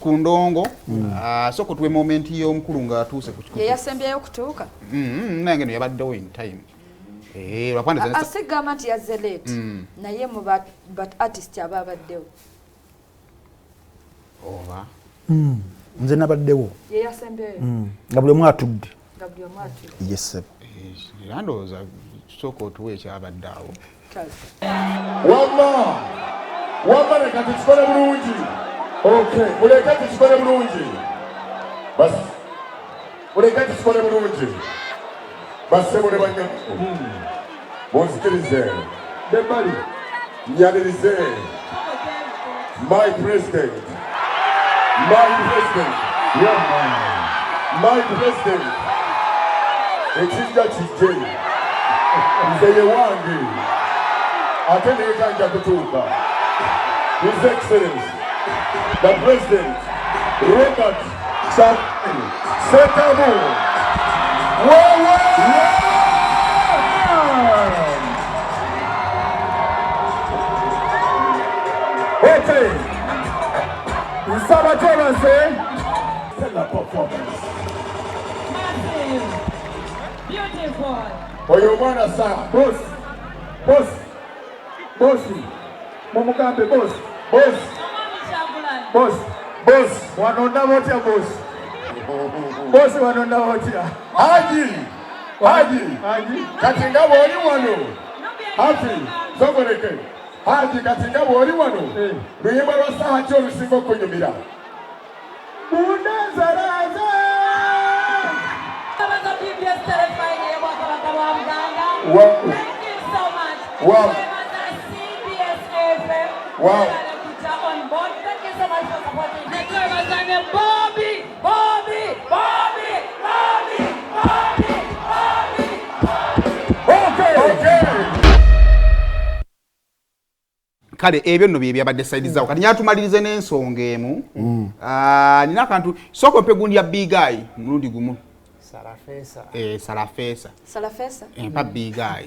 Kundongo soko tuwe moment y'omukulu nga atuuse ku kikutu. Yasembyeyo kutuuka. Nange no yabaddewo in time. Lwapanda asigama nti yazze late. Naye mu but artist ababaddewo. Oba. Nze nabaddewo. Ye yasembyeyo. Nga buli omu atudde. Nga buli omu atudde. Yes sir. Ndowooza soko otuwe ekyabaddeawo. Wamma leka tukikole bulungi. Okay, muleke tukikole bulungi. Bas. Muleke tukikole bulungi. Bassebo ne banyama. Munzikirize. Debali. Nyanirize. My president. My president. Yeah, man. My president. Ekijja kijje. Nze ye wange. Ate neekanja kutuuka. His Excellency, the President, Robert Setamu. Okay. Nsaba say, tell the performance. Beautiful. Oyo mwana sa. Bossy. Mumugambe boss. Wanonda wotia boss. Boss wanonda wotia. Haji. Katinga woli wano. Hafi. Zogoleke. Haji katinga woli wano. Luyimba lwa Saha kyo lusinga okunyumira. Bunazaraza. Wow. Thank you so much. Wow. Wow. On board. Thank you so much for supporting. Bobby. Okay. Kale ebyo nno bye byabadde side zawo kati nyatumalirize n'ensonga emu. Nina akantu soko mpe gundi ya big guy mulundi gumu. Salafesa. Salafesa. Salafesa. Empa big guy.